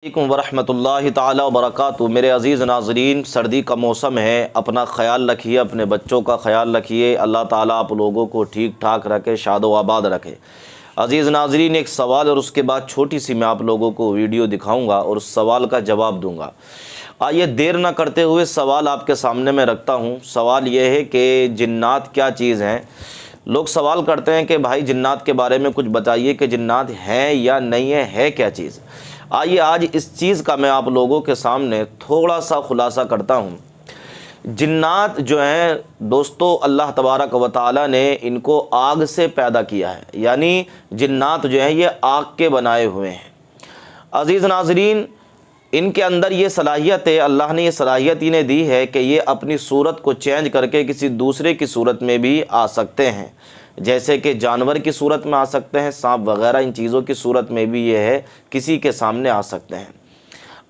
वरहमतुल्लाहि ताला वबरकातुहू। मेरे अज़ीज़ नाज़रीन, सर्दी का मौसम है, अपना ख्याल रखिए, अपने बच्चों का ख्याल रखिए। अल्लाह ताला आप लोगों को ठीक ठाक रखे, शादो आबाद रखे। अज़ीज़ नाज़रीन, एक सवाल और उसके बाद छोटी सी मैं आप लोगों को वीडियो दिखाऊंगा और उस सवाल का जवाब दूंगा। आइए देर ना करते हुए सवाल आपके सामने मैं रखता हूँ। सवाल यह है कि जिन्नात क्या चीज़ हैं। लोग सवाल करते हैं कि भाई जिन्नात के बारे में कुछ बताइए कि जिन्नात हैं या नहीं है क्या चीज़। आइए आज इस चीज़ का मैं आप लोगों के सामने थोड़ा सा खुलासा करता हूँ। जिन्नात जो हैं दोस्तों, अल्लाह तबारक व तआला ने इनको आग से पैदा किया है, यानी जिन्नात जो हैं ये आग के बनाए हुए हैं। अज़ीज़ नाज़रीन, इनके अंदर ये सलाहियत है, अल्लाह ने ये सलाहियत इन्हें दी है कि ये अपनी सूरत को चेंज करके किसी दूसरे की सूरत में भी आ सकते हैं। जैसे कि जानवर की सूरत में आ सकते हैं, सांप वगैरह, इन चीज़ों की सूरत में भी ये है किसी के सामने आ सकते हैं।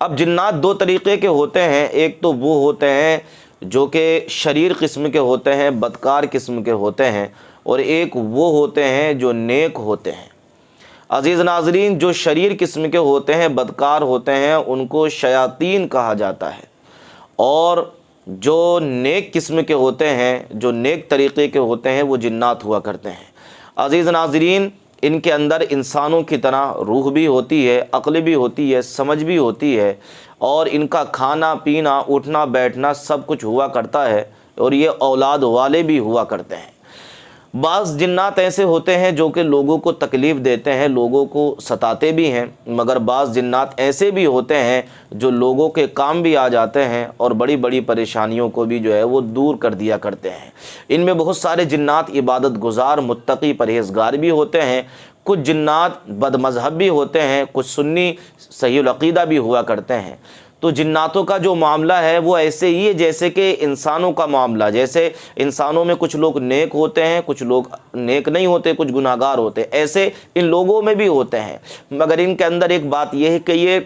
अब जिन्नात दो तरीक़े के होते हैं। एक तो वो होते हैं जो कि शरीर किस्म के होते हैं, बदकार किस्म के होते हैं, और एक वो होते हैं जो नेक होते हैं। अज़ीज़ नाज़रीन, जो शरीर किस्म के होते हैं, बदकार होते हैं, उनको शयातीन कहा जाता है, और जो नेक किस्म के होते हैं, जो नेक तरीक़े के होते हैं, वो जिन्नात हुआ करते हैं। अज़ीज़ नाज़रीन, इनके अंदर इंसानों की तरह रूह भी होती है, अक्ल भी होती है, समझ भी होती है, और इनका खाना पीना उठना बैठना सब कुछ हुआ करता है, और ये औलाद वाले भी हुआ करते हैं। बाज़ जिन्नात ऐसे होते हैं जो कि लोगों को तकलीफ़ देते हैं, लोगों को सताते भी हैं, मगर बाज़ जिन्नात ऐसे भी होते हैं जो लोगों के काम भी आ जाते हैं और बड़ी बड़ी परेशानियों को भी जो है वो दूर कर दिया करते हैं। इनमें बहुत सारे जिन्नात इबादत गुज़ार, मुत्तकी, परहेज़गार भी होते हैं। कुछ जिन्नात बदमज़हब भी होते हैं, कुछ सुन्नी सहीहुल अक़ीदा भी हुआ करते हैं। तो जिन्नातों का जो मामला है वो ऐसे ही है जैसे कि इंसानों का मामला। जैसे इंसानों में कुछ लोग नेक होते हैं, कुछ लोग नेक नहीं होते, कुछ गुनाहगार होते हैं, ऐसे इन लोगों में भी होते हैं। मगर इनके अंदर एक बात यह है कि ये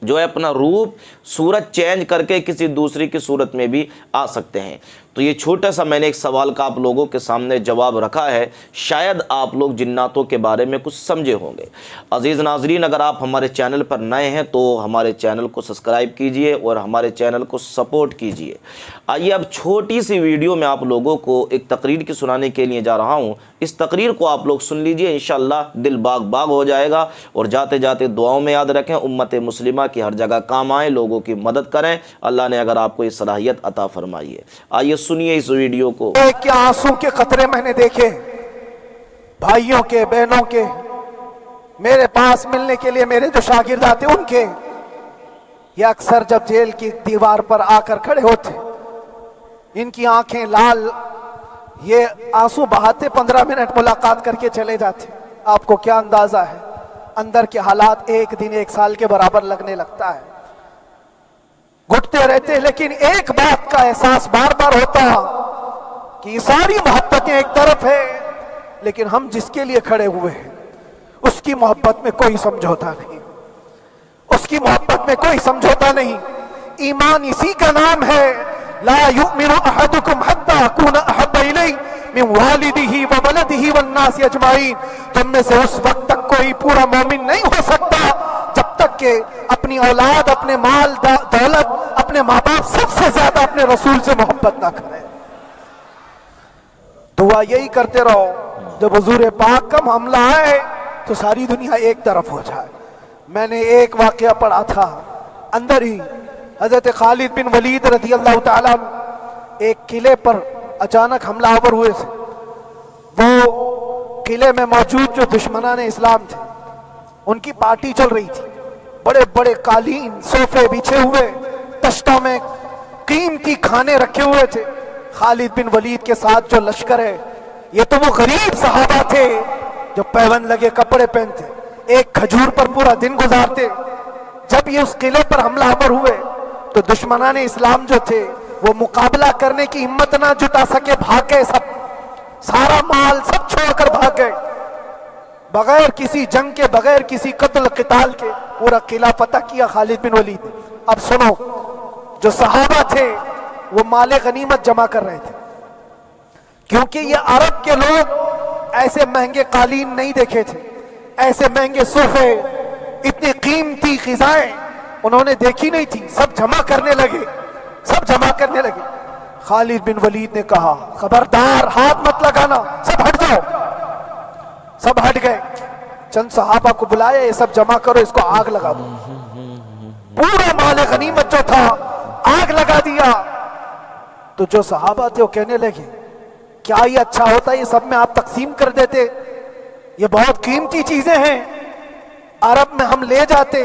जो है अपना रूप सूरत चेंज करके किसी दूसरी की सूरत में भी आ सकते हैं। तो ये छोटा सा मैंने एक सवाल का आप लोगों के सामने जवाब रखा है, शायद आप लोग जिन्नातों के बारे में कुछ समझे होंगे। अज़ीज़ नाज़रीन, अगर आप हमारे चैनल पर नए हैं तो हमारे चैनल को सब्सक्राइब कीजिए और हमारे चैनल को सपोर्ट कीजिए। आइए अब छोटी सी वीडियो में आप लोगों को एक तकरीर की सुनाने के लिए जा रहा हूँ। इस तकरीर को आप लोग सुन लीजिए, इंशाअल्लाह दिल बाग बाग हो जाएगा। और जाते जाते दुआओं में याद रखें, उम्मत मुस्लिमा की हर जगह काम आए, लोगों की मदद करें। अल्लाह ने अगर आपको ये सलाहियत अता फरमाई है। आइए सुनिए इस वीडियो को। क्या आंसू के कतरे मैंने देखे भाइयों के, बहनों के, मेरे पास मिलने के लिए मेरे जो शागिर्द आते उनके। ये अक्सर जब जेल की दीवार पर आकर खड़े होते, इनकी आंखें लाल, ये आंसू बहाते 15 मिनट मुलाकात करके चले जाते। आपको क्या अंदाजा है अंदर के हालात, एक दिन एक साल के बराबर लगने लगता है, घुटते रहते। लेकिन एक बात का एहसास बार बार होता कि सारी मोहब्बतें एक तरफ है, लेकिन हम जिसके लिए खड़े हुए हैं उसकी मोहब्बत में कोई समझौता नहीं, उसकी मोहब्बत में कोई समझौता नहीं। ईमान इसी का नाम है, ला युमिनु अहदुकुम हत्ता अकूना अहब्बा इलैहि मिन वालिदिही व वलदिही वन्नासि अजमाइन। तुम में से उस वक्त तक कोई पूरा मोमिन नहीं हो सकता जब तक के अपनी औलाद, अपने माल दौलत, अपने माँ बाप, सबसे ज्यादा अपने रसूल से मोहब्बत ना करें। दुआ यही करते रहो जब हुजूर पाक का मामला आए तो सारी दुनिया एक तरफ हो जाए। मैंने एक वाकया पढ़ा था अंदर ही, हजरत खालिद बिन वलीद रज़ी अल्लाह ताला एक किले पर अचानक हमलावर हुए थे। वो किले में मौजूद जो दुश्मनान इस्लाम थे उनकी पार्टी चल रही थी। बड़े बड़े कालीन सोफे बिछे हुए, तश्तों में कीमती खाने रखे हुए थे। खालिद बिन वलीद के साथ जो लश्कर है, ये तो वो गरीब सहाबा थे जो पैवन लगे कपड़े पहनते, एक खजूर पर पूरा दिन गुजारते। जब ये उस किले पर हमलावर हुए तो दुश्मनान इस्लाम जो थे वो मुकाबला करने की हिम्मत ना जुटा सके, भाग गए। सब सारा माल सब छोड़कर भाग गए, बगैर किसी जंग के, बगैर किसी कत्ल क़िताल के पूरा किला फतह किया खालिद बिन वलीद। अब सुनो, जो सहाबा थे वो माले गनीमत जमा कर रहे थे, क्योंकि ये अरब के लोग ऐसे महंगे कालीन नहीं देखे थे, ऐसे महंगे सोफे, इतनी कीमती ग़िज़ाएं उन्होंने देखी नहीं थी, सब जमा करने लगे, सब जमा करने लगे। खालिद बिन वलीद ने कहा, खबरदार, हाथ मत लगाना, सब हट जाओ। सब हट गए। चंद सहाबा को बुलाया, ये सब जमा करो, इसको आग लगा दो। पूरा माल गनीमत जो था आग लगा दिया। तो जो सहाबा थे वो कहने लगे, क्या ये अच्छा होता, ये सब में आप तकसीम कर देते, ये बहुत कीमती चीजें हैं, अरब में हम ले जाते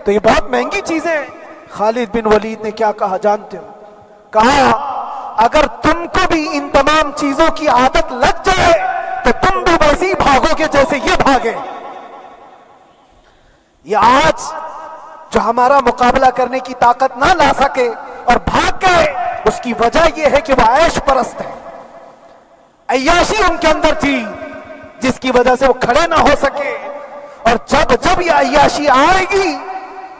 तो ये बहुत महंगी चीजें हैं। खालिद बिन वलीद ने क्या कहा जानते हो? कहा, अगर तुमको भी इन तमाम चीजों की आदत लग जाए तो तुम भी वैसे ही भागोगे जैसे ये भागे। ये आज जो हमारा मुकाबला करने की ताकत ना ला सके और भाग गए, उसकी वजह यह है कि वह ऐश परस्त है, अय्याशी उनके अंदर थी, जिसकी वजह से वो खड़े ना हो सके। और जब जब ये अय्याशी आएगी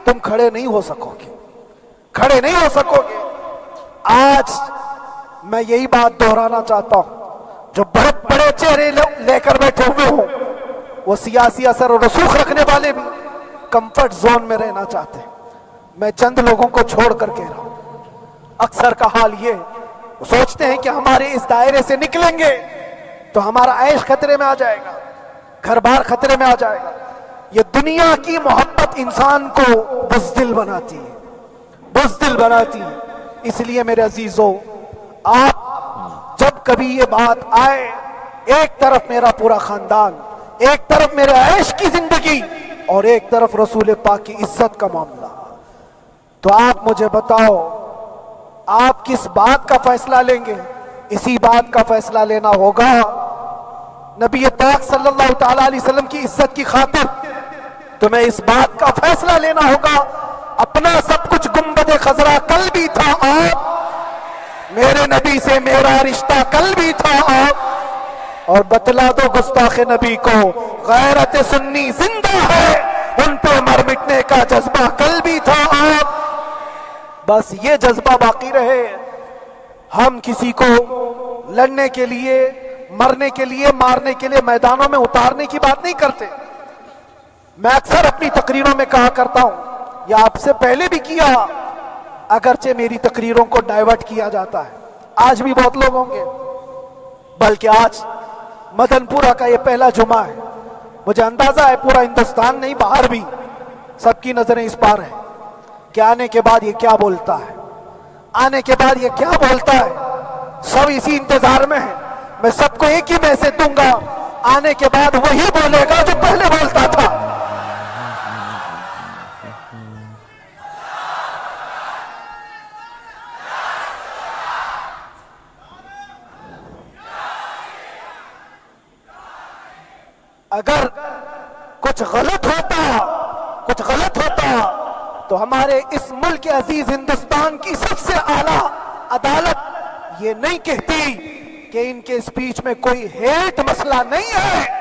तुम खड़े नहीं हो सकोगे, खड़े नहीं हो सकोगे। आज मैं यही बात दोहराना चाहता हूं, जो बहुत बड़े चेहरे लेकर बैठे हुए हो, वो सियासी असर और रसूख रखने वाले भी कंफर्ट जोन में रहना चाहते हैं। मैं चंद लोगों को छोड़ कर कह रहा हूं, अक्सर का हाल ये, सोचते हैं कि हमारे इस दायरे से निकलेंगे तो हमारा ऐश खतरे में आ जाएगा, घर बार खतरे में आ जाएगा। ये दुनिया की मोहब्बत इंसान को बुज़दिल बनाती है, बुज़दिल बनाती है। इसलिए मेरे अजीजों, आप जब कभी ये बात आए, एक तरफ मेरा पूरा खानदान, एक तरफ मेरे ऐश की जिंदगी और एक तरफ रसूल पाक की इज्जत का मामला, तो आप मुझे बताओ, आप किस बात का फैसला लेंगे? इसी बात का फैसला लेना होगा नबी पाक सल्लल्लाहु ताला अलैहि वसल्लम की इज्जत की खातिर। तुम्हें इस बात का फैसला लेना होगा, अपना सब कुछ गुंबद खजरा कल भी था आप, मेरे नबी से मेरा रिश्ता कल भी था आप, और बतला दो गुस्ताखे नबी को, गैरत सुन्नी जिंदा है, उन पे मर मिटने का जज्बा कल भी था आप। बस ये जज्बा बाकी रहे। हम किसी को लड़ने के लिए, मरने के लिए, मारने के लिए मैदानों में उतारने की बात नहीं करते। मैं अक्सर अपनी तकरीरों में कहा करता हूं, या आपसे पहले भी किया, अगरचे मेरी तकरीरों को डाइवर्ट किया जाता है, आज भी बहुत लोग होंगे, बल्कि आज मदनपुरा का ये पहला जुमा है। मुझे अंदाजा है पूरा हिंदुस्तान नहीं, बाहर भी सबकी नजरें इस पार है कि आने के बाद ये क्या बोलता है, आने के बाद ये क्या बोलता है। सब इसी इंतजार में है। मैं सबको एक ही मैसेज दूंगा, आने के बाद वही बोलेगा जो पहले बोलता था। अगर कुछ गलत होता तो हमारे इस मुल्क के अजीज हिंदुस्तान की सबसे आला अदालत ये नहीं कहती कि इनके स्पीच में कोई हेट मसला नहीं है,